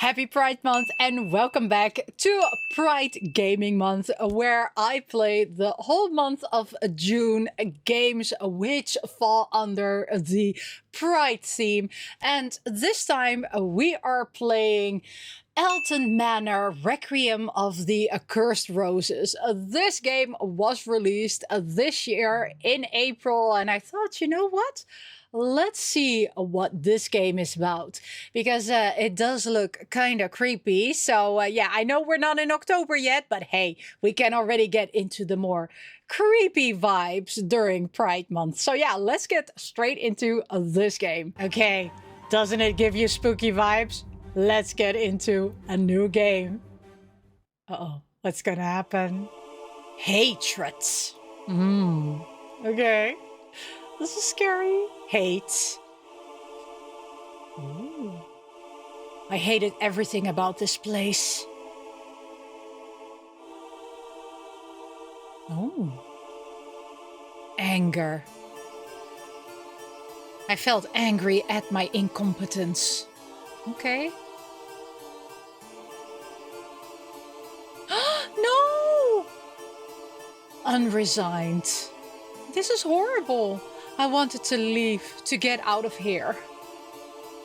Happy Pride Month and welcome back to Pride Gaming Month, where I play the whole month of June games which fall under the Pride theme. And this time we are playing Elton Manor, Requiem of the Accursed Roses. This game was released this year in April, and I thought, you know what? Let's see what this game is about, because it does look kind of creepy. So yeah, I know we're not in October yet, but hey, we can already get into the more creepy vibes during Pride Month. So yeah, let's get straight into this game. Okay, doesn't it give you spooky vibes? Let's get into a new game. Uh-oh, what's gonna happen? Hatreds. Okay. This is scary. Hate. Ooh. I hated everything about this place. Oh. Anger. I felt angry at my incompetence. Okay. No! Unresigned. This is horrible. I wanted to leave, to get out of here.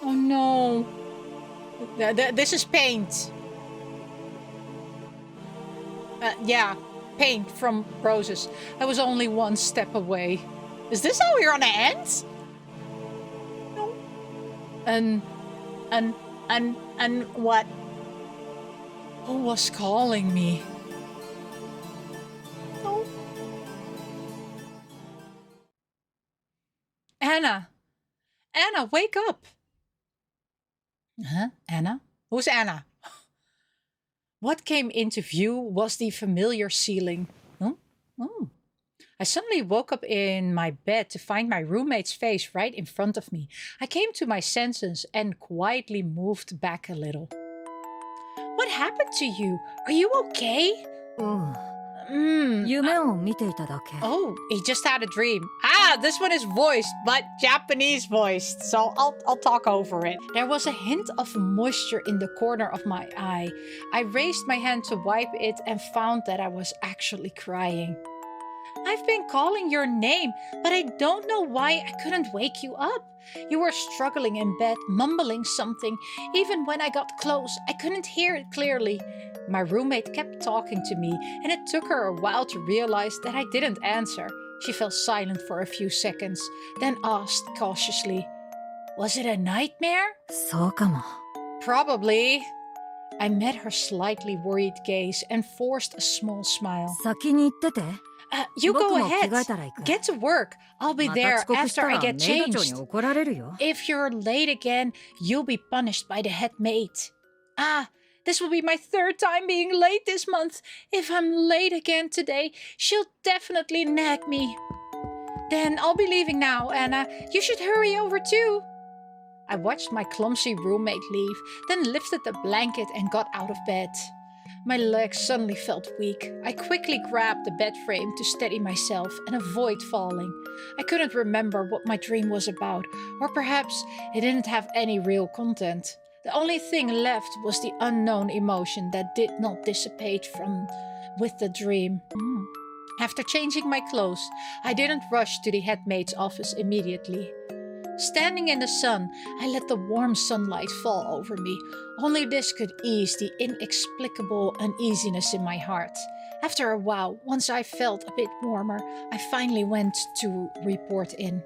Oh no. This is paint. Yeah, paint from roses. I was only one step away. Is this how we're gonna end? No. And what? Who was calling me? No. Anna! Anna, wake up! Huh? Anna? Who's Anna? What came into view was the familiar ceiling. Huh? Oh. I suddenly woke up in my bed to find my roommate's face right in front of me. I came to my senses and quietly moved back a little. What happened to you? Are you okay? Oh, he just had a dream. This one is voiced, but Japanese voiced, so I'll talk over it. There was a hint of moisture in the corner of my eye. I raised my hand to wipe it and found that I was actually crying. I've been calling your name, but I don't know why I couldn't wake you up. You were struggling in bed, mumbling something. Even when I got close, I couldn't hear it clearly. My roommate kept talking to me, and it took her a while to realize that I didn't answer. She fell silent for a few seconds, then asked cautiously, "Was it a nightmare?" Probably. I met her slightly worried gaze and forced a small smile. You go ahead. Get to work. I'll be there after I get changed. If you're late again, you'll be punished by the head maid. This will be my third time being late this month. If I'm late again today, she'll definitely nag me. Then I'll be leaving now, Anna. You should hurry over too. I watched my clumsy roommate leave, then lifted the blanket and got out of bed. My legs suddenly felt weak. I quickly grabbed the bed frame to steady myself and avoid falling. I couldn't remember what my dream was about, or perhaps it didn't have any real content. The only thing left was the unknown emotion that did not dissipate with the dream. After changing my clothes, I didn't rush to the head maid's office immediately. Standing in the sun, I let the warm sunlight fall over me. Only this could ease the inexplicable uneasiness in my heart. After a while, once I felt a bit warmer, I finally went to report in.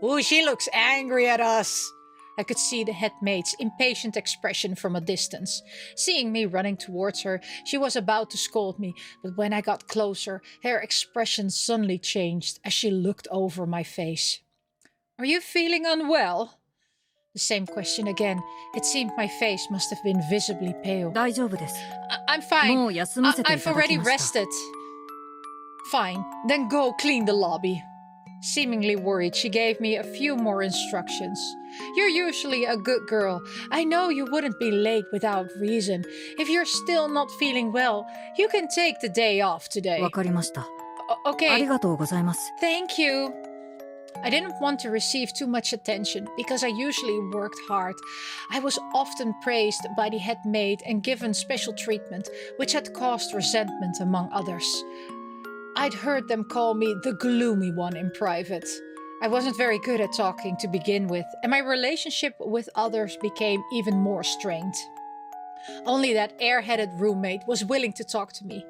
Ooh, she looks angry at us. I could see the head maid's impatient expression from a distance. Seeing me running towards her, she was about to scold me, but when I got closer, her expression suddenly changed as she looked over my face. Are you feeling unwell? The same question again. It seemed my face must have been visibly pale. I'm fine. I've already rested. Fine, then go clean the lobby. Seemingly worried, she gave me a few more instructions. You're usually a good girl. I know you wouldn't be late without reason. If you're still not feeling well, you can take the day off today. Okay. Thank you. I didn't want to receive too much attention because I usually worked hard. I was often praised by the head maid and given special treatment, which had caused resentment among others. I'd heard them call me the gloomy one in private. I wasn't very good at talking to begin with, and my relationship with others became even more strained. Only that airheaded roommate was willing to talk to me.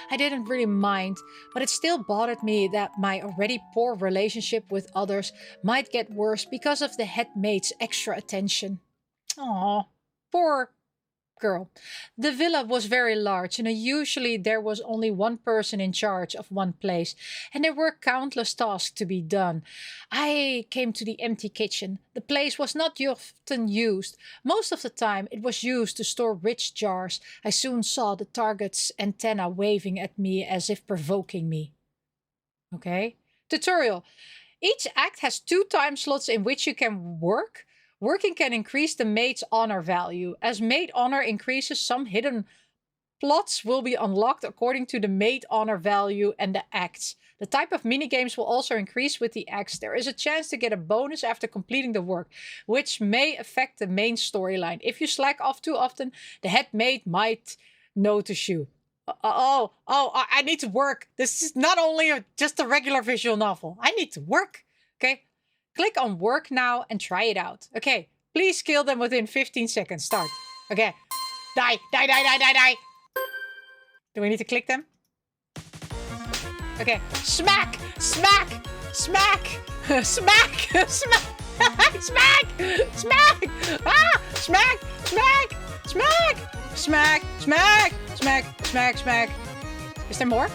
I didn't really mind, but it still bothered me that my already poor relationship with others might get worse because of the head maid's extra attention. Aww, poor girl. The villa was very large, and usually there was only one person in charge of one place, and there were countless tasks to be done. I came to the empty kitchen. The place was not often used. Most of the time it was used to store rich jars. I soon saw the target's antenna waving at me as if provoking me. Okay. Tutorial. Each act has 2 time slots in which you can work. Working can increase the maid's honor value. As maid honor increases, some hidden plots will be unlocked according to the maid honor value and the acts. The type of minigames will also increase with the acts. There is a chance to get a bonus after completing the work, which may affect the main storyline. If you slack off too often, the head maid might notice you. I need to work. This is not only just a regular visual novel. I need to work. Okay. Click on work now and try it out. Okay, please kill them within 15 seconds. Start. Okay. Die. Do we need to click them? Okay. Smack! Smack! Smack! Smack! Smack! Smack! Smack! Ah! Smack! Smack! Smack! Smack! Smack! Smack! Smack! Smack! Is there more?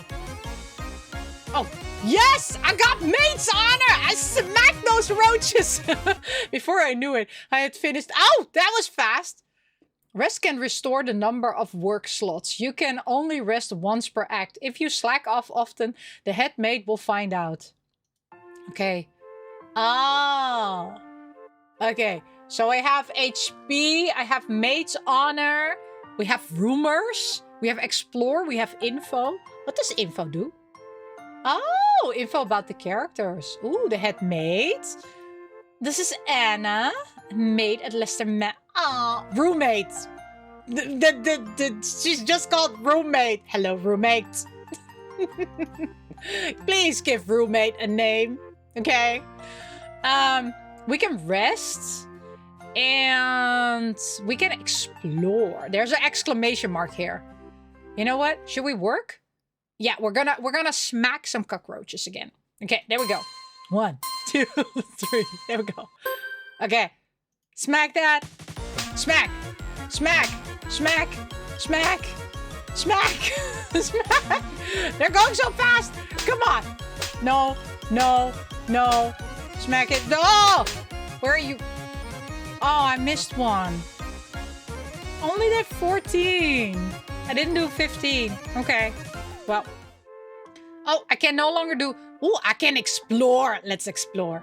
Oh. Yes! I got maid's honor! I smacked those roaches! Before I knew it, I had finished. Oh, that was fast! Rest can restore the number of work slots. You can only rest once per act. If you slack off often, the head maid will find out. Okay. Oh. Okay. So I have HP, I have maid's honor, we have rumors, we have explore, we have info. What does info do? Oh, info about the characters. Ooh, the head maid. This is Anna, maid at Leicester roommate. She's just called roommate. Hello, roommate. Please give roommate a name, okay? We can rest and we can explore. There's an exclamation mark here. You know what? Should we work? Yeah, we're gonna smack some cockroaches again. Okay, there we go. 1, 2, 3. There we go. Okay. Smack that. Smack. Smack. Smack. Smack. Smack. Smack. They're going so fast. Come on. No. No. No. Smack it. No. Where are you? Oh, I missed one. Only did 14. I didn't do 15. Okay. Well, oh, I can no longer do. Oh, I can explore. Let's explore.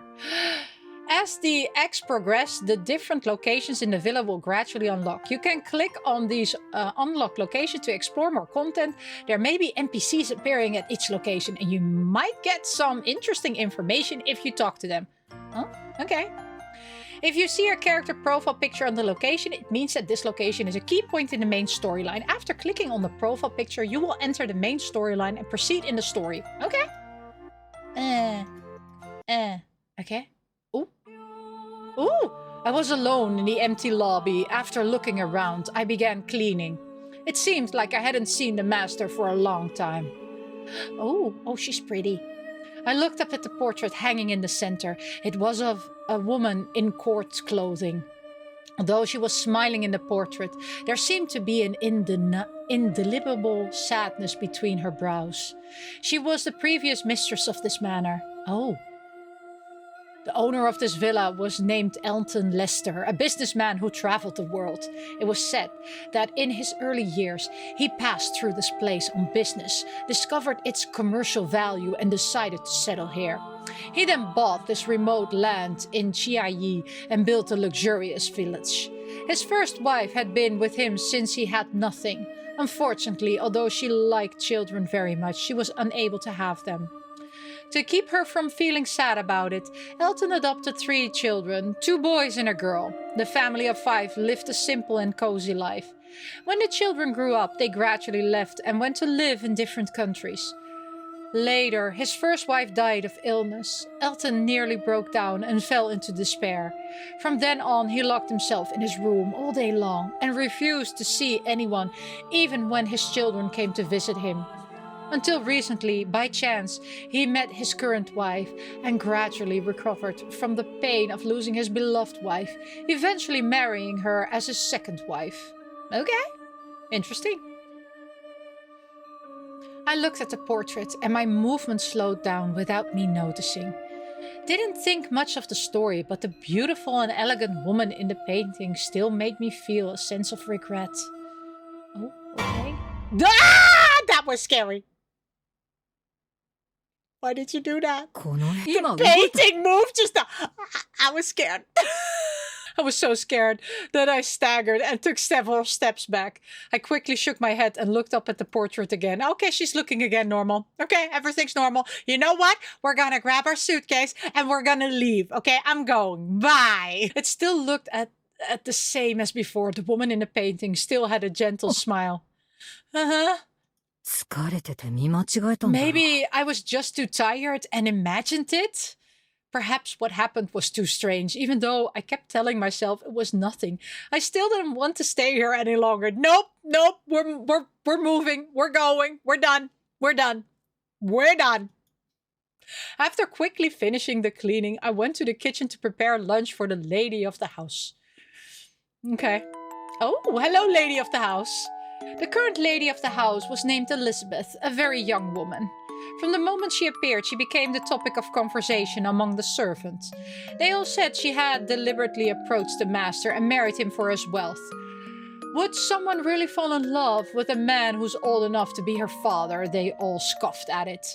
As the acts progress, the different locations in the villa will gradually unlock. You can click on these unlocked locations to explore more content. There may be NPCs appearing at each location, and you might get some interesting information if you talk to them. Oh, okay. If you see your character profile picture on the location, it means that this location is a key point in the main storyline. After clicking on the profile picture, you will enter the main storyline and proceed in the story. Okay. Okay. Ooh. Ooh! I was alone in the empty lobby. After looking around, I began cleaning. It seemed like I hadn't seen the master for a long time. Oh, she's pretty. I looked up at the portrait hanging in the center. It was of a woman in court clothing. Although she was smiling in the portrait, there seemed to be an indelible sadness between her brows. She was the previous mistress of this manor. Oh. The owner of this villa was named Elton Lester, a businessman who traveled the world. It was said that in his early years, he passed through this place on business, discovered its commercial value, and decided to settle here. He then bought this remote land in Chiayi and built a luxurious village. His first wife had been with him since he had nothing. Unfortunately, although she liked children very much, she was unable to have them. To keep her from feeling sad about it, Elton adopted 3 children, 2 boys and a girl. The family of 5 lived a simple and cozy life. When the children grew up, they gradually left and went to live in different countries. Later, his first wife died of illness. Elton nearly broke down and fell into despair. From then on, he locked himself in his room all day long and refused to see anyone, even when his children came to visit him. Until recently, by chance, he met his current wife and gradually recovered from the pain of losing his beloved wife, eventually marrying her as his second wife. Okay, interesting. I looked at the portrait and my movement slowed down without me noticing. Didn't think much of the story, but the beautiful and elegant woman in the painting still made me feel a sense of regret. Oh, okay. Ah! That was scary. Why did you do that? Your painting moved just now. I was scared. I was so scared that I staggered and took several steps back. I quickly shook my head and looked up at the portrait again. Okay, she's looking again normal. Okay, everything's normal. You know what? We're gonna grab our suitcase and we're gonna leave. Okay, I'm going. Bye. It still looked at the same as before. The woman in the painting still had a gentle smile. Uh-huh. Maybe I was just too tired and imagined it. Perhaps what happened was too strange, even though I kept telling myself it was nothing. I still didn't want to stay here any longer. Nope, we're moving, we're going, we're done. After quickly finishing the cleaning, I went to the kitchen to prepare lunch for the lady of the house. Okay. Oh, hello, lady of the house. The current lady of the house was named Elizabeth, a very young woman. From the moment she appeared, she became the topic of conversation among the servants. They all said she had deliberately approached the master and married him for his wealth. Would someone really fall in love with a man who's old enough to be her father? They all scoffed at it.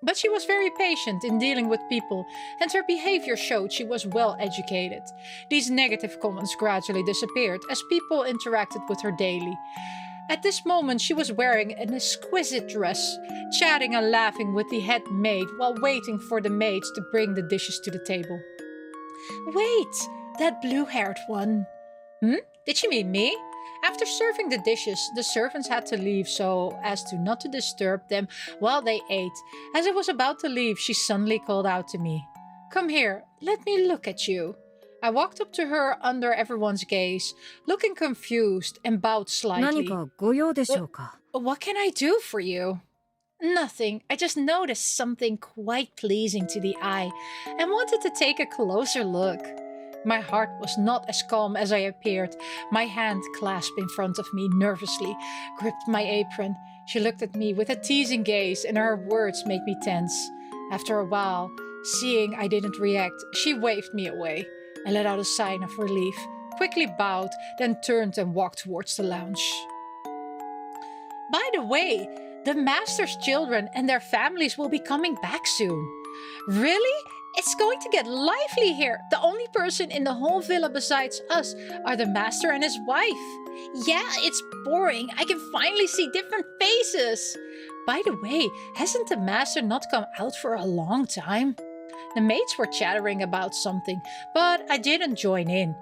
But she was very patient in dealing with people, and her behavior showed she was well educated. These negative comments gradually disappeared as people interacted with her daily. At this moment, she was wearing an exquisite dress, chatting and laughing with the head maid while waiting for the maids to bring the dishes to the table. Wait, that blue-haired one. Did she mean me? After serving the dishes, the servants had to leave so as to not to disturb them while they ate. As I was about to leave, she suddenly called out to me. Come here, let me look at you. I walked up to her under everyone's gaze, looking confused and bowed slightly. What can I do for you? Nothing. I just noticed something quite pleasing to the eye and wanted to take a closer look. My heart was not as calm as I appeared. My hand clasped in front of me nervously, gripped my apron. She looked at me with a teasing gaze and her words made me tense. After a while, seeing I didn't react, she waved me away. I let out a sign of relief, quickly bowed, then turned and walked towards the lounge. By the way, the master's children and their families will be coming back soon. Really? It's going to get lively here. The only person in the whole villa besides us are the master and his wife. Yeah, it's boring. I can finally see different faces. By the way, hasn't the master not come out for a long time? The maids were chattering about something, but I didn't join in.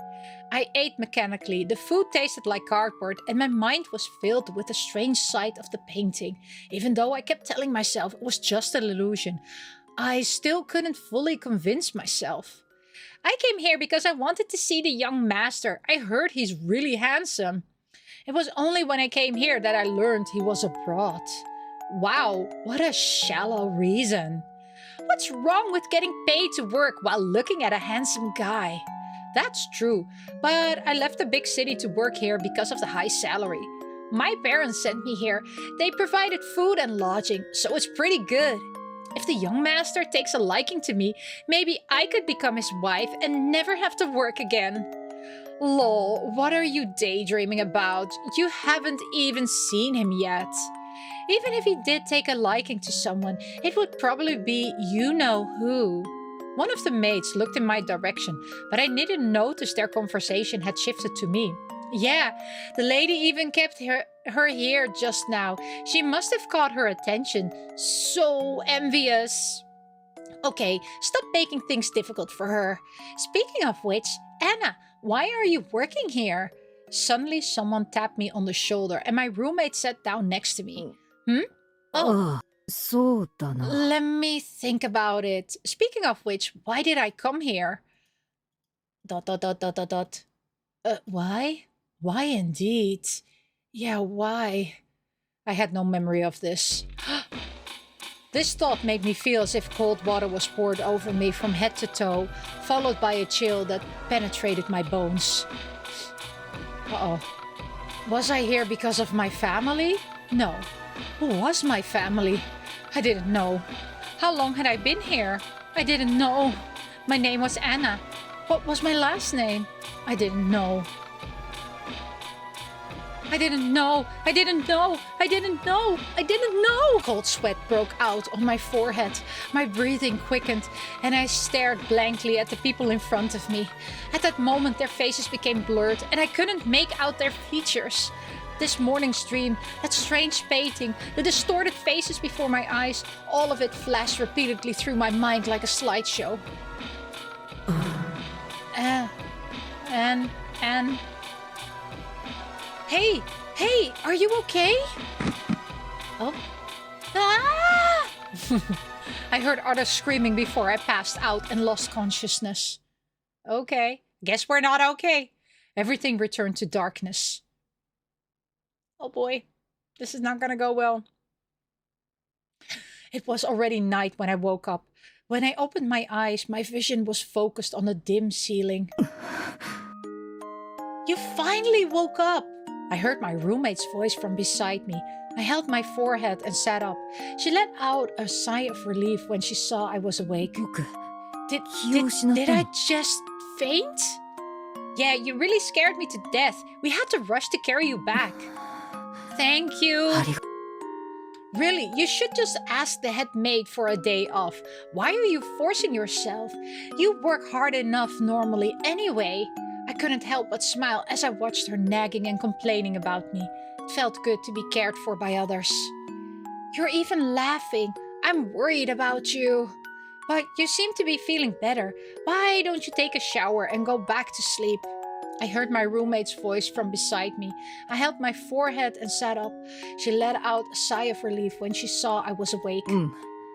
I ate mechanically, the food tasted like cardboard, and my mind was filled with the strange sight of the painting. Even though I kept telling myself it was just an illusion, I still couldn't fully convince myself. I came here because I wanted to see the young master. I heard he's really handsome. It was only when I came here that I learned he was abroad. Wow, what a shallow reason. What's wrong with getting paid to work while looking at a handsome guy? That's true, but I left the big city to work here because of the high salary. My parents sent me here. They provided food and lodging, so it's pretty good. If the young master takes a liking to me, maybe I could become his wife and never have to work again. Lol, what are you daydreaming about? You haven't even seen him yet. Even if he did take a liking to someone, it would probably be you-know-who. One of the maids looked in my direction, but I didn't notice their conversation had shifted to me. Yeah, the lady even kept her here just now. She must have caught her attention. So envious. Okay, stop making things difficult for her. Speaking of which, Anna, why are you working here? Suddenly, someone tapped me on the shoulder and my roommate sat down next to me. Oh, let me think about it. Speaking of which, why did I come here? ... Why? Why indeed? Yeah, why? I had no memory of this. This thought made me feel as if cold water was poured over me from head to toe, followed by a chill that penetrated my bones. Uh-oh. Was I here because of my family? No. Who was my family? I didn't know. How long had I been here? I didn't know. My name was Anna. What was my last name? I didn't know. I didn't know. I didn't know. I didn't know. I didn't know. Cold sweat broke out on my forehead. My breathing quickened, and I stared blankly at the people in front of me. At that moment, their faces became blurred, and I couldn't make out their features. This morning's dream, that strange painting, the distorted faces before my eyes, all of it flashed repeatedly through my mind like a slideshow. Hey, are you okay? Oh. Ah! I heard others screaming before I passed out and lost consciousness. Okay, guess we're not okay. Everything returned to darkness. Oh boy, this is not gonna go well. It was already night when I woke up. When I opened my eyes, my vision was focused on the dim ceiling. You finally woke up! I heard my roommate's voice from beside me. I held my forehead and sat up. She let out a sigh of relief when she saw I was awake. Did I just faint? Yeah, you really scared me to death. We had to rush to carry you back. Thank you. Really, you should just ask the head maid for a day off. Why are you forcing yourself? You work hard enough normally anyway. I couldn't help but smile as I watched her nagging and complaining about me. It felt good to be cared for by others. You're even laughing. I'm worried about you. But you seem to be feeling better. Why don't you take a shower and go back to sleep? I heard my roommate's voice from beside me. I held my forehead and sat up. She let out a sigh of relief when she saw I was awake.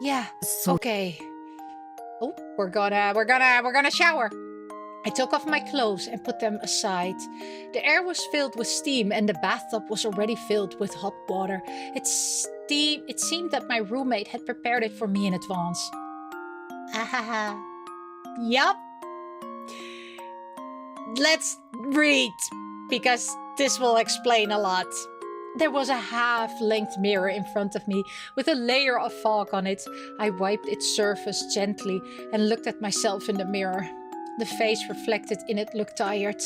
Yeah, okay. Oh, we're gonna shower. I took off my clothes and put them aside. The air was filled with steam and the bathtub was already filled with hot water. It seemed that my roommate had prepared it for me in advance. Yup. Let's read, because this will explain a lot. There was a half-length mirror in front of me with a layer of fog on it. I wiped its surface gently and looked at myself in the mirror. The face reflected in it looked tired.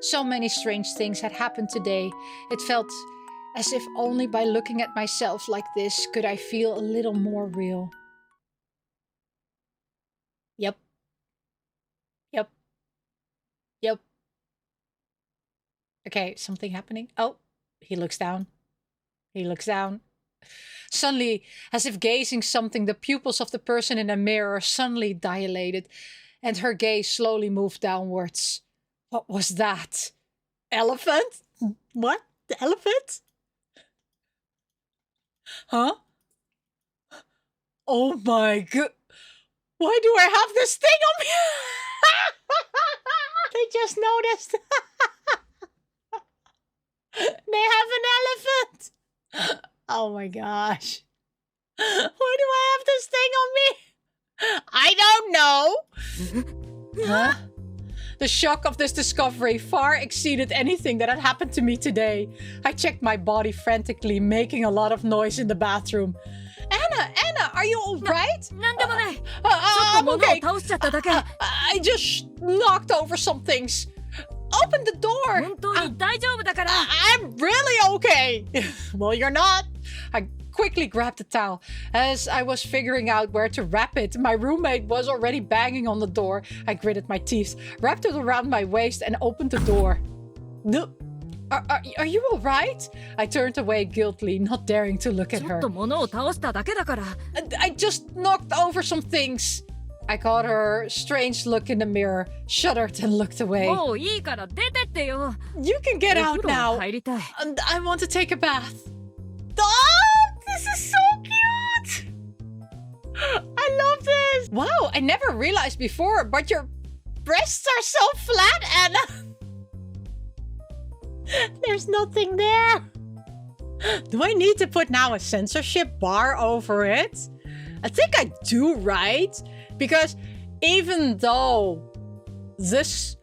So many strange things had happened today. It felt as if only by looking at myself like this could I feel a little more real. Yep. Okay, something happening. Oh, he looks down. Suddenly, as if gazing something, the pupils of the person in the mirror suddenly dilated, and her gaze slowly moved downwards. What was that? Elephant? What? The elephant? Huh? Oh my god. Why do I have this thing on me? They just noticed. They have an elephant. Oh my gosh. Why do I have this thing on me? I don't know. Huh? The shock of this discovery far exceeded anything that had happened to me today. I checked my body frantically, making a lot of noise in the bathroom. Anna, are you alright? I'm okay. I just knocked over some things. Open the door. I'm really okay. Well, you're not. I quickly grabbed the towel. As I was figuring out where to wrap it, my roommate was already banging on the door. I gritted my teeth, wrapped it around my waist, and opened the door. No. Are you all right? I turned away guiltily, not daring to look at her. I just knocked over some things. I caught her strange look in the mirror, shuddered and looked away. You can get out now. And I want to take a bath. Oh, this is so cute. I love this. Wow, I never realized before, but your breasts are so flat, Anna. There's nothing there. Do I need to put now a censorship bar over it? I think I do, right? Because even though this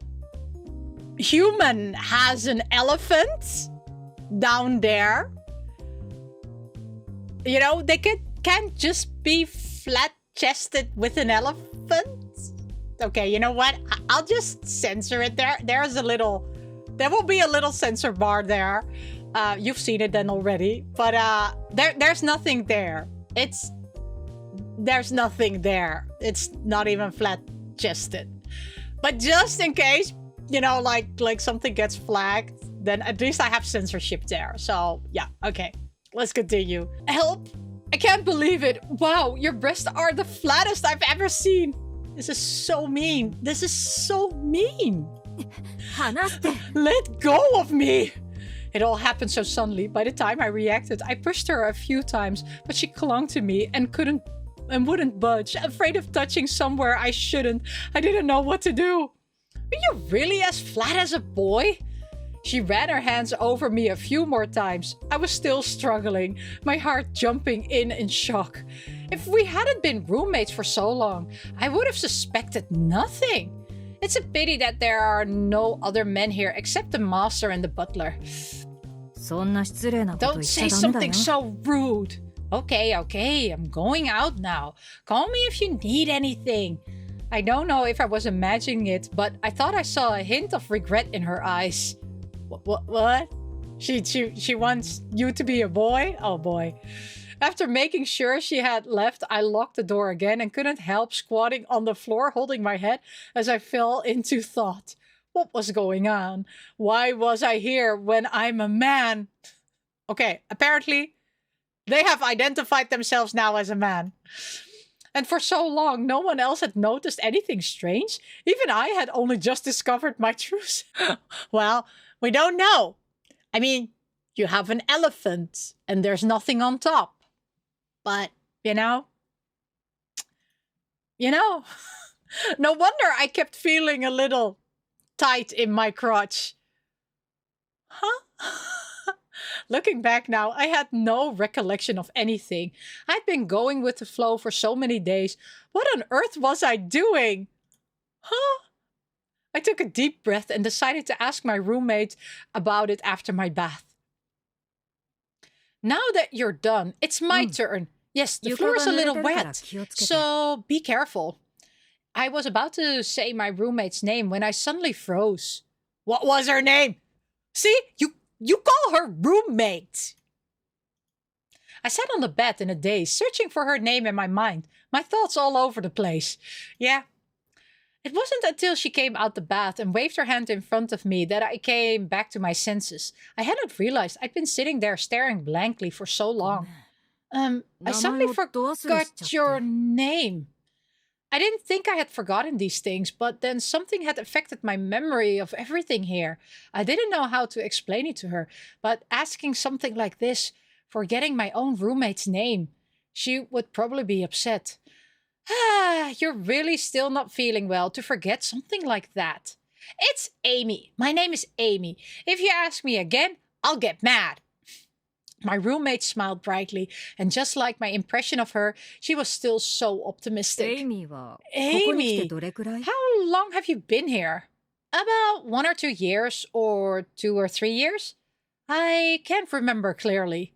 human has an elephant down there, you know, they can't just be flat-chested with an elephant. Okay, you know what? I'll just censor it. There will be a little censor bar there. You've seen it then already, but there's nothing there. There's nothing there. It's not even flat-chested. But just in case, you know, like something gets flagged, then at least I have censorship there. So yeah, okay. Let's continue. Help! I can't believe it. Wow, your breasts are the flattest I've ever seen. This is so mean. This is so mean. Let go of me. It all happened so suddenly. By the time I reacted, I pushed her a few times, but she clung to me and wouldn't budge, afraid of touching somewhere I shouldn't. I didn't know what to do. Are you really as flat as a boy? She ran her hands over me a few more times. I was still struggling, my heart jumping in shock. If we hadn't been roommates for so long, I would have suspected nothing. It's a pity that there are no other men here except the master and the butler. Don't say something so rude. Okay, I'm going out now. Call me if you need anything. I don't know if I was imagining it, but I thought I saw a hint of regret in her eyes. What? She wants you to be a boy? Oh boy. After making sure she had left, I locked the door again and couldn't help squatting on the floor, holding my head as I fell into thought. What was going on? Why was I here when I'm a man? Okay, apparently they have identified themselves now as a man. And for so long, no one else had noticed anything strange. Even I had only just discovered my truth. Well, we don't know. I mean, you have an elephant and there's nothing on top. But, you know, no wonder I kept feeling a little tight in my crotch. Huh? Looking back now, I had no recollection of anything. I'd been going with the flow for so many days. What on earth was I doing? Huh? I took a deep breath and decided to ask my roommate about it after my bath. Now that you're done, it's my turn. Yes, the floor is a little wet, so be careful. I was about to say my roommate's name when I suddenly froze. What was her name? See, you call her roommate. I sat on the bed in a daze, searching for her name in my mind, my thoughts all over the place. Yeah. It wasn't until she came out the bath and waved her hand in front of me that I came back to my senses. I hadn't realized I'd been sitting there staring blankly for so long. I suddenly forgot your name. I didn't think I had forgotten these things, but then something had affected my memory of everything here. I didn't know how to explain it to her, but asking something like this, forgetting my own roommate's name, she would probably be upset. You're really still not feeling well to forget something like that. It's Amy. My name is Amy. If you ask me again, I'll get mad. My roommate smiled brightly, and just like my impression of her, she was still so optimistic. Amy, how long have you been here? About 1 or 2 years, or 2 or 3 years? I can't remember clearly.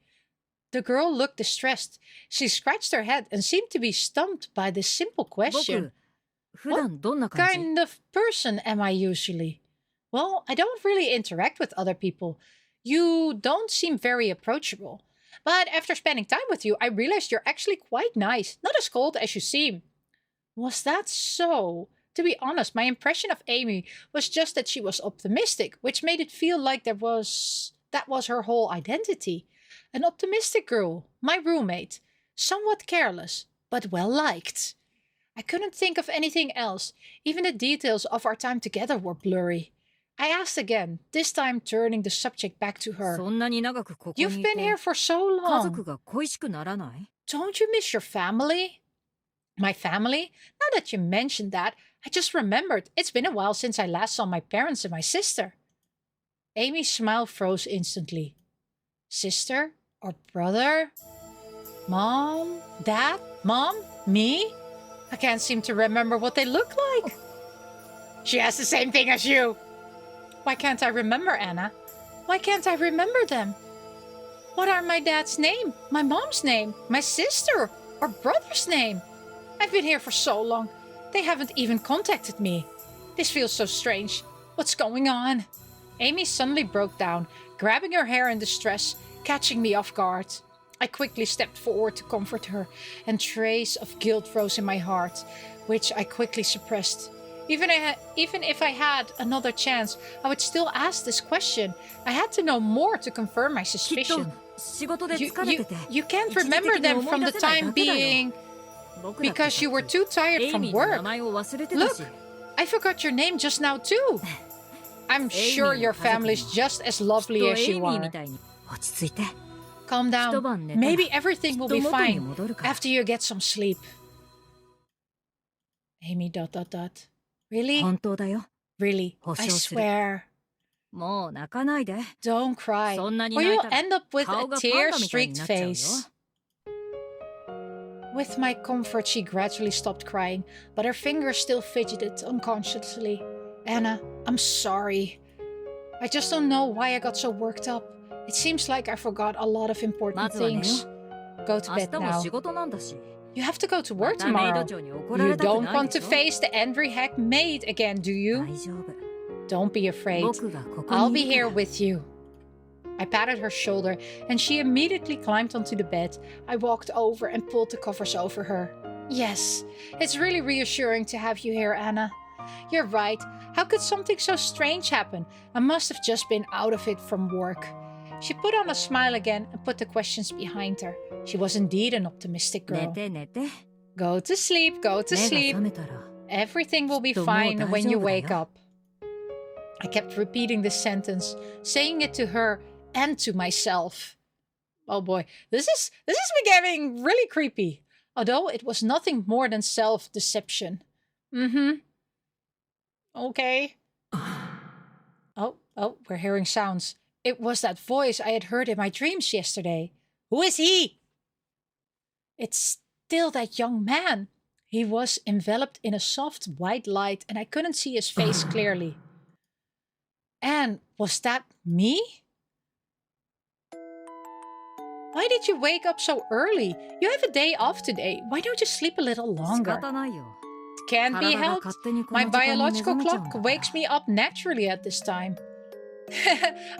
The girl looked distressed. She scratched her head and seemed to be stumped by this simple question. What kind of person am I usually? Well, I don't really interact with other people. You don't seem very approachable. But after spending time with you, I realized you're actually quite nice. Not as cold as you seem. Was that so? To be honest, my impression of Amy was just that she was optimistic, which made it feel like that was her whole identity. An optimistic girl, my roommate. Somewhat careless, but well-liked. I couldn't think of anything else. Even the details of our time together were blurry. I asked again, this time turning the subject back to her. You've been here for so long. Don't you miss your family? My family? Now that you mentioned that, I just remembered it's been a while since I last saw my parents and my sister. Amy's smile froze instantly. Sister? Or brother? Mom? Dad? Mom? Me? I can't seem to remember what they look like. She has the same thing as you. Why can't I remember, Anna? Why can't I remember them? What are my dad's name, my mom's name, my sister, or brother's name? I've been here for so long. They haven't even contacted me. This feels so strange. What's going on? Amy suddenly broke down, grabbing her hair in distress, catching me off guard. I quickly stepped forward to comfort her, and trace of guilt rose in my heart, which I quickly suppressed. Even if I had another chance, I would still ask this question. I had to know more to confirm my suspicion. You can't remember them from the time being because you were too tired from work. Look, I forgot your name just now too. I'm sure your family's just as lovely as you are. Calm down. Maybe everything will be fine after you get some sleep. Amy ... Really? Really? I swear. Don't cry, or you'll end up with a tear-streaked face. With my comfort, she gradually stopped crying, but her fingers still fidgeted unconsciously. Anna, I'm sorry. I just don't know why I got so worked up. It seems like I forgot a lot of important things. Go to bed now. You have to go to work tomorrow. You don't want to face the angry hack maid again, do you? Don't be afraid. I'll be here with you. I patted her shoulder and she immediately climbed onto the bed. I walked over and pulled the covers over her. Yes, it's really reassuring to have you here, Anna. You're right. How could something so strange happen? I must have just been out of it from work. She put on a smile again and put the questions behind her. She was indeed an optimistic girl. Go to sleep, go to sleep. Everything will be fine when you wake up. I kept repeating this sentence, saying it to her and to myself. Oh boy, this is becoming really creepy. Although it was nothing more than self-deception. Okay. Oh, we're hearing sounds. It was that voice I had heard in my dreams yesterday. Who is he? It's still that young man. He was enveloped in a soft white light and I couldn't see his face clearly. And was that me? Why did you wake up so early? You have a day off today. Why don't you sleep a little longer? It can't be helped. My biological clock wakes me up naturally at this time.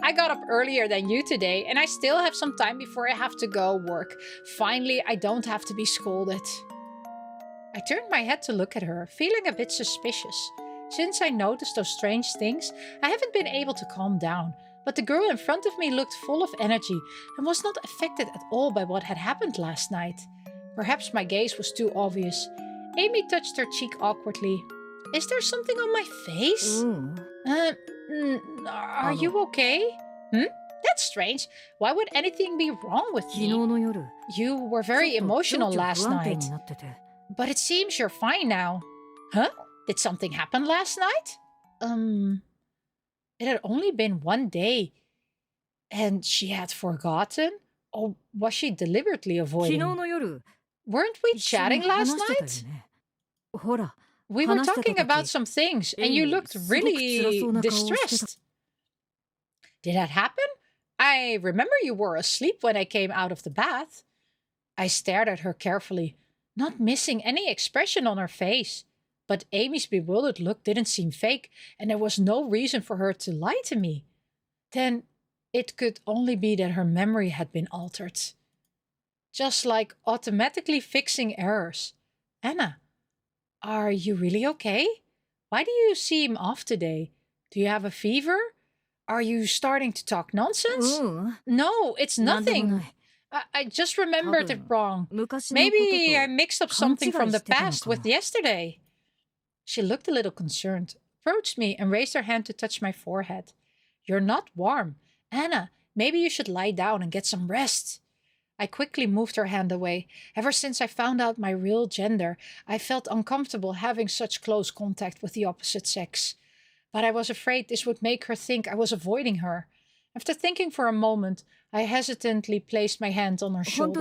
I got up earlier than you today and I still have some time before I have to go work. Finally, I don't have to be scolded. I turned my head to look at her, feeling a bit suspicious. Since I noticed those strange things, I haven't been able to calm down. But the girl in front of me looked full of energy and was not affected at all by what had happened last night. Perhaps my gaze was too obvious. Amy touched her cheek awkwardly. Is there something on my face? Are you okay? That's strange. Why would anything be wrong with me? You were very emotional last night. But it seems you're fine now. Huh? Did something happen last night? It had only been one day. And she had forgotten? Or was she deliberately avoiding? Weren't we chatting last night? We were talking about some things, and you looked really distressed. Did that happen? I remember you were asleep when I came out of the bath. I stared at her carefully, not missing any expression on her face. But Amy's bewildered look didn't seem fake, and there was no reason for her to lie to me. Then it could only be that her memory had been altered. Just like automatically fixing errors. Anna, are you really okay? Why do you seem off today? Do you have a fever? Are you starting to talk nonsense? No, it's nothing. I just remembered it wrong. Maybe I mixed up something from the past with yesterday. She looked a little concerned, approached me, and raised her hand to touch my forehead. You're not warm. Anna, maybe you should lie down and get some rest. I quickly moved her hand away. Ever since I found out my real gender, I felt uncomfortable having such close contact with the opposite sex. But I was afraid this would make her think I was avoiding her. After thinking for a moment, I hesitantly placed my hand on her shoulder.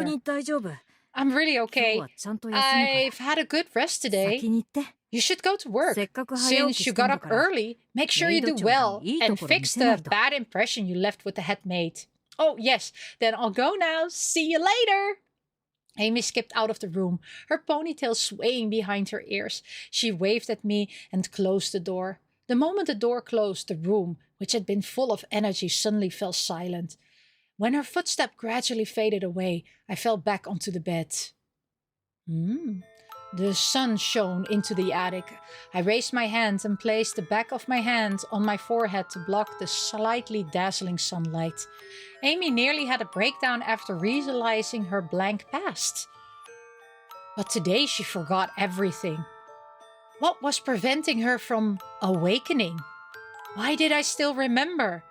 I'm really okay. I've had a good rest today. You should go to work. Since you got up early, make sure you do well and fix the bad impression you left with the head maid. Oh, yes, then I'll go now. See you later. Amy skipped out of the room, her ponytail swaying behind her ears. She waved at me and closed the door. The moment the door closed, the room, which had been full of energy, suddenly fell silent. When her footstep gradually faded away, I fell back onto the bed. The sun shone into the attic. I raised my hand and placed the back of my hand on my forehead to block the slightly dazzling sunlight. Amy nearly had a breakdown after realizing her blank past. But today she forgot everything. What was preventing her from awakening? Why did I still remember?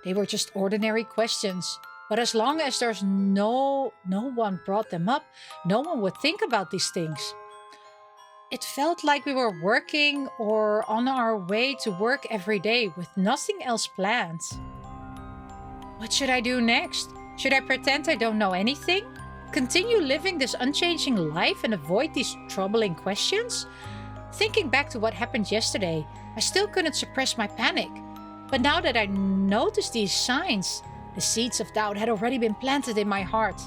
They were just ordinary questions. But as long as there's no one brought them up, no one would think about these things. It felt like we were working or on our way to work every day with nothing else planned. What should I do next? Should I pretend I don't know anything? Continue living this unchanging life and avoid these troubling questions? Thinking back to what happened yesterday, I still couldn't suppress my panic. But now that I noticed these signs, the seeds of doubt had already been planted in my heart.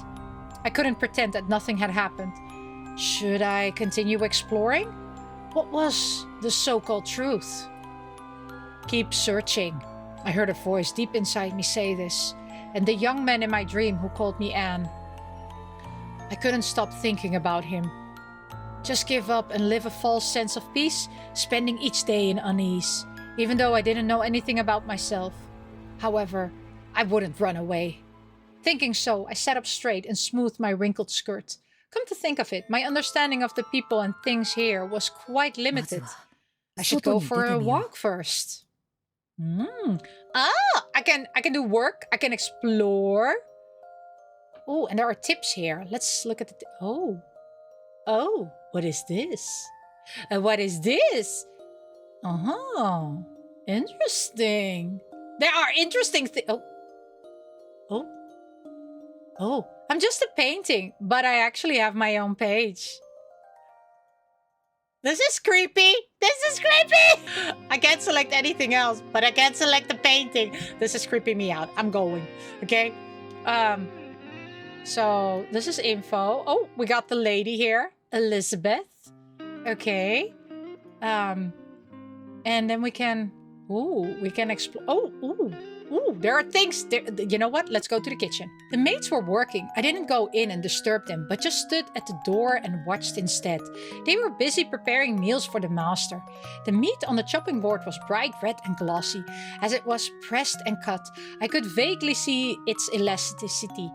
I couldn't pretend that nothing had happened. Should I continue exploring? What was the so-called truth? Keep searching. I heard a voice deep inside me say this, and the young man in my dream who called me Anne. I couldn't stop thinking about him. Just give up and live a false sense of peace, spending each day in unease, even though I didn't know anything about myself. However, I wouldn't run away. Thinking so, I sat up straight and smoothed my wrinkled skirt. Come to think of it, my understanding of the people and things here was quite limited. I should go for a walk first. I can do work. I can explore. Oh, and there are tips here. Let's look at the... Oh, what is this? What is this? Interesting. There are interesting things. Oh, I'm just a painting, but I actually have my own page. This is creepy. I can't select anything else, but I can't select the painting. This is creeping me out. I'm going. Okay. So this is info. Oh, we got the lady here, Elizabeth. Okay. And then we can explore. There are things there. You know what? Let's go to the kitchen. The maids were working. I didn't go in and disturb them, but just stood at the door and watched instead. They were busy preparing meals for the master. The meat on the chopping board was bright red and glossy. As it was pressed and cut, I could vaguely see its elasticity.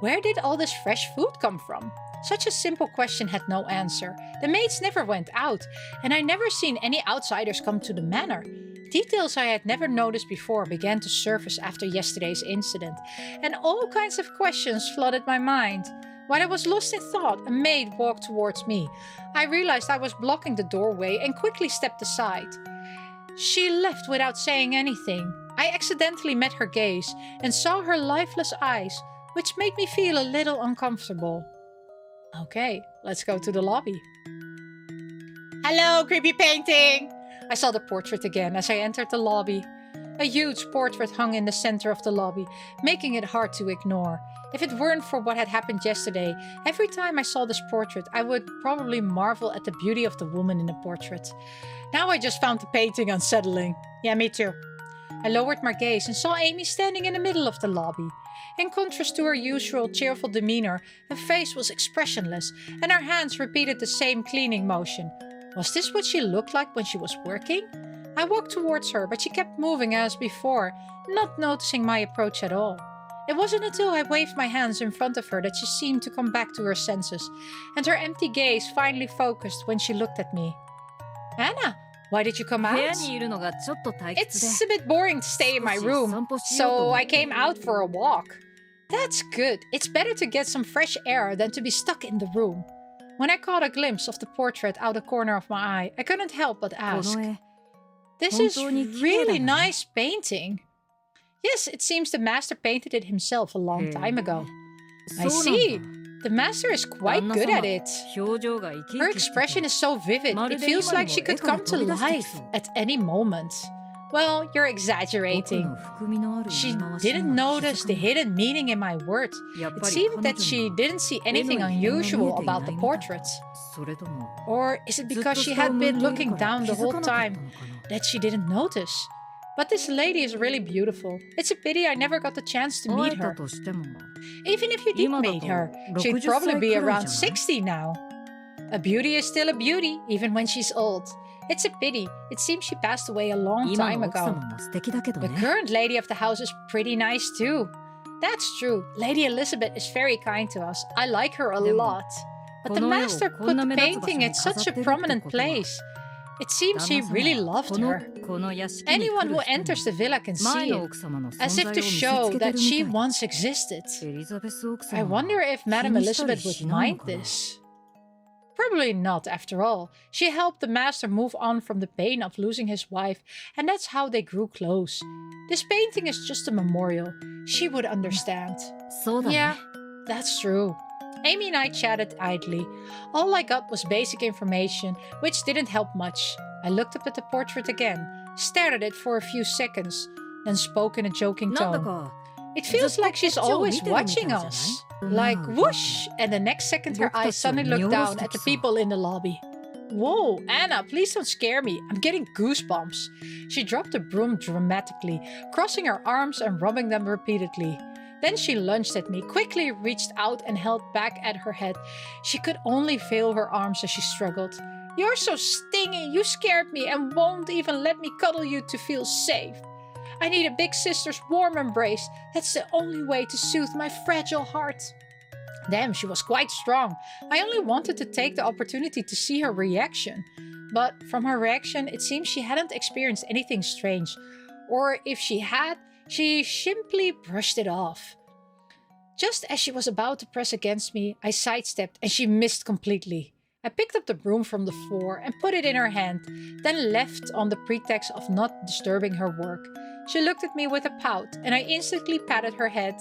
Where did all this fresh food come from? Such a simple question had no answer. The maids never went out, and I never seen any outsiders come to the manor. Details I had never noticed before began to surface after yesterday's incident, and all kinds of questions flooded my mind. While I was lost in thought, a maid walked towards me. I realized I was blocking the doorway and quickly stepped aside. She left without saying anything. I accidentally met her gaze and saw her lifeless eyes, which made me feel a little uncomfortable. Okay, let's go to the lobby. Hello, creepy painting! I saw the portrait again as I entered the lobby. A huge portrait hung in the center of the lobby, making it hard to ignore. If it weren't for what had happened yesterday, every time I saw this portrait, I would probably marvel at the beauty of the woman in the portrait. Now I just found the painting unsettling. Yeah, me too. I lowered my gaze and saw Amy standing in the middle of the lobby. In contrast to her usual cheerful demeanor, her face was expressionless, and her hands repeated the same cleaning motion. Was this what she looked like when she was working? I walked towards her, but she kept moving as before, not noticing my approach at all. It wasn't until I waved my hands in front of her that she seemed to come back to her senses, and her empty gaze finally focused when she looked at me. Anna, why did you come out? It's a bit boring to stay in my room, so I came out for a walk. That's good. It's better to get some fresh air than to be stuck in the room. When I caught a glimpse of the portrait out the corner of my eye, I couldn't help but ask. This is really nice painting. Yes, it seems the master painted it himself a long time ago. I see. The master is quite good at it. Her expression is so vivid, it feels like she could come to life at any moment. Well, you're exaggerating. She didn't notice the hidden meaning in my words. It seemed that she didn't see anything unusual about the portrait. Or is it because she had been looking down the whole time that she didn't notice? But this lady is really beautiful. It's a pity I never got the chance to meet her. Even if you did meet her, she'd probably be around 60 now. A beauty is still a beauty, even when she's old. It's a pity. It seems she passed away a long time ago. The current lady of the house is pretty nice too. That's true. Lady Elizabeth is very kind to us. I like her a lot. But the master put the painting at such a prominent place. It seems he really loved her. Anyone who enters the villa can see it, as if to show that she once existed. I wonder if Madame Elizabeth would mind this. Probably not, after all. She helped the master move on from the pain of losing his wife, and that's how they grew close. This painting is just a memorial. She would understand. Yeah, that's true. Amy and I chatted idly. All I got was basic information, which didn't help much. I looked up at the portrait again, stared at it for a few seconds, then spoke in a joking tone. It feels like she's always watching us. Like whoosh! And the next second her eyes suddenly looked down at the people in the lobby. Whoa, Anna, please don't scare me. I'm getting goosebumps. She dropped the broom dramatically, crossing her arms and rubbing them repeatedly. Then she lunged at me, quickly reached out and held back at her head. She could only feel her arms as she struggled. You're so stingy, you scared me and won't even let me cuddle you to feel safe. I need a big sister's warm embrace. That's the only way to soothe my fragile heart. Damn, she was quite strong. I only wanted to take the opportunity to see her reaction. But from her reaction, it seems she hadn't experienced anything strange. Or if she had, she simply brushed it off. Just as she was about to press against me, I sidestepped and she missed completely. I picked up the broom from the floor and put it in her hand, then left on the pretext of not disturbing her work. She looked at me with a pout and I instantly patted her head. ...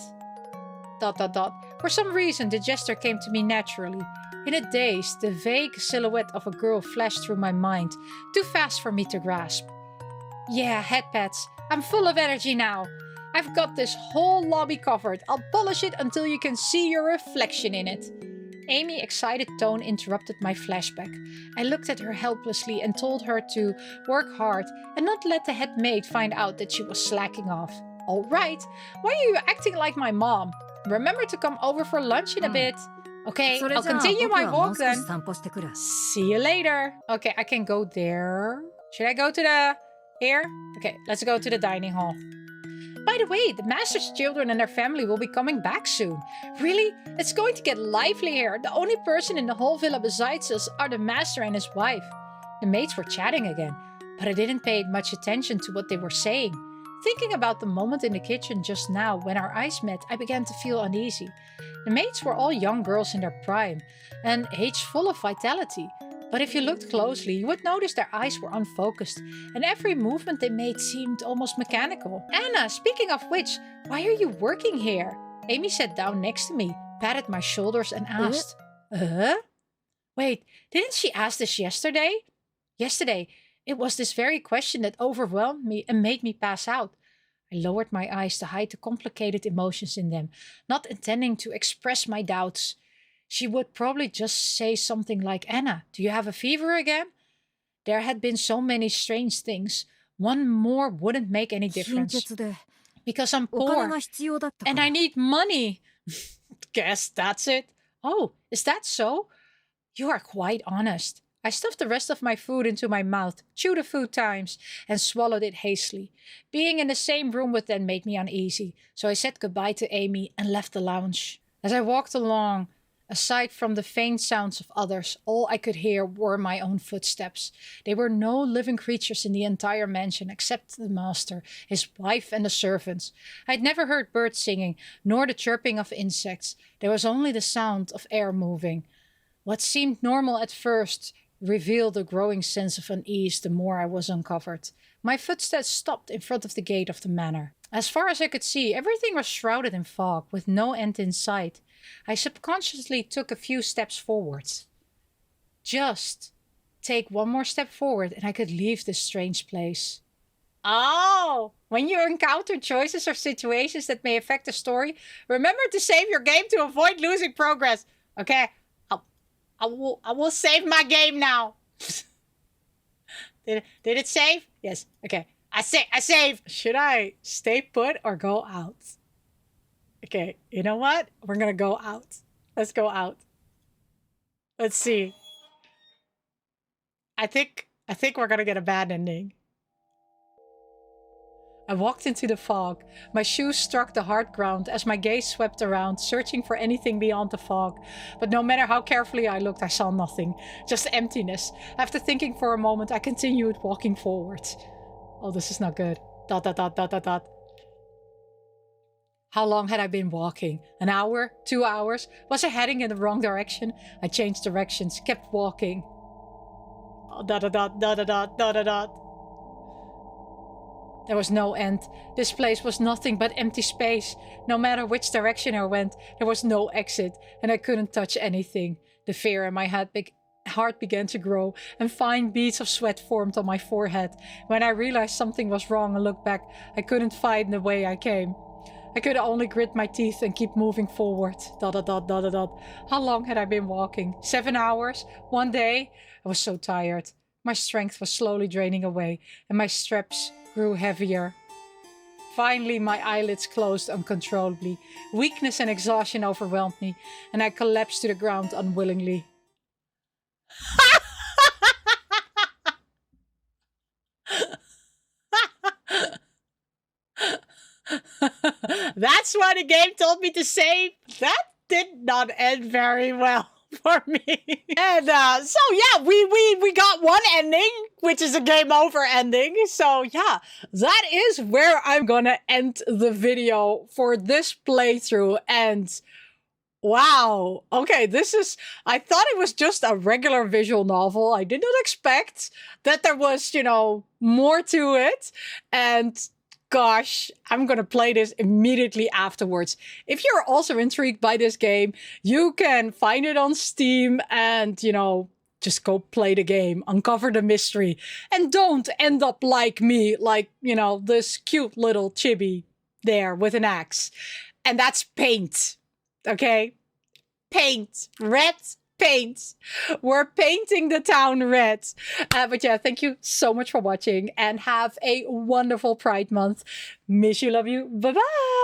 For some reason, the gesture came to me naturally. In a daze, the vague silhouette of a girl flashed through my mind, too fast for me to grasp. Yeah, head pats. I'm full of energy now. I've got this whole lobby covered. I'll polish it until you can see your reflection in it. Amy's excited tone interrupted my flashback. I looked at her helplessly and told her to work hard and not let the head maid find out that she was slacking off. All right, why are you acting like my mom? Remember to come over for lunch in a bit. Okay, I'll continue my walk then. See you later. Okay, I can go there. Should I go to the... here? Okay, let's go to the dining hall. By the way, the master's children and their family will be coming back soon. Really? It's going to get lively here. The only person in the whole villa besides us are the master and his wife. The maids were chatting again, but I didn't pay much attention to what they were saying. Thinking about the moment in the kitchen just now when our eyes met, I began to feel uneasy. The maids were all young girls in their prime, an age full of vitality. But if you looked closely, you would notice their eyes were unfocused, and every movement they made seemed almost mechanical. Anna, speaking of which, why are you working here? Amy sat down next to me, patted my shoulders and asked, Wait, didn't she ask this yesterday? Yesterday, it was this very question that overwhelmed me and made me pass out. I lowered my eyes to hide the complicated emotions in them, not intending to express my doubts. She would probably just say something like, Anna, do you have a fever again? There had been so many strange things. One more wouldn't make any difference. Because I'm poor and I need money. Guess that's it. Oh, is that so? You are quite honest. I stuffed the rest of my food into my mouth, chewed a few times, and swallowed it hastily. Being in the same room with them made me uneasy, so I said goodbye to Amy and left the lounge. As I walked along, aside from the faint sounds of others, all I could hear were my own footsteps. There were no living creatures in the entire mansion except the master, his wife, and the servants. I'd never heard birds singing, nor the chirping of insects. There was only the sound of air moving. What seemed normal at first revealed a growing sense of unease the more I was uncovered. My footsteps stopped in front of the gate of the manor. As far as I could see, everything was shrouded in fog, with no end in sight. I subconsciously took a few steps forwards. Just take one more step forward and I could leave this strange place. Oh! When you encounter choices or situations that may affect the story, remember to save your game to avoid losing progress. Okay, I will save my game now. Did it save? Yes. Okay. I save. Should I stay put or go out? Okay, you know what? We're gonna go out. Let's go out. Let's see. I think we're gonna get a bad ending. I walked into the fog. My shoes struck the hard ground as my gaze swept around, searching for anything beyond the fog. But no matter how carefully I looked, I saw nothing. Just emptiness. After thinking for a moment, I continued walking forward. Oh, this is not good. ... How long had I been walking? An hour? 2 hours? Was I heading in the wrong direction? I changed directions, kept walking. Oh, ... There was no end. This place was nothing but empty space. No matter which direction I went, there was no exit, and I couldn't touch anything. The fear in my heart began to grow, and fine beads of sweat formed on my forehead. When I realized something was wrong and looked back, I couldn't find the way I came. I could only grit my teeth and keep moving forward. ... How long had I been walking? 7 hours? 1 day? I was so tired. My strength was slowly draining away, and my steps grew heavier. Finally, my eyelids closed uncontrollably. Weakness and exhaustion overwhelmed me, and I collapsed to the ground unwillingly. That's why the game told me to save. That did not end very well for me. And so yeah, we got one ending, which is a game over ending. So yeah, that is where I'm gonna end the video for this playthrough. And wow, okay, I thought it was just a regular visual novel. I did not expect that there was, you know, more to it. And gosh, I'm gonna play this immediately afterwards. If you're also intrigued by this game, you can find it on Steam and, you know, just go play the game, uncover the mystery, and don't end up like me, like, you know, this cute little chibi there with an axe. And that's paint, okay? Paint, red paint. We're painting the town red. But yeah, thank you so much for watching and have a wonderful Pride Month. Miss you, love you. Bye-bye.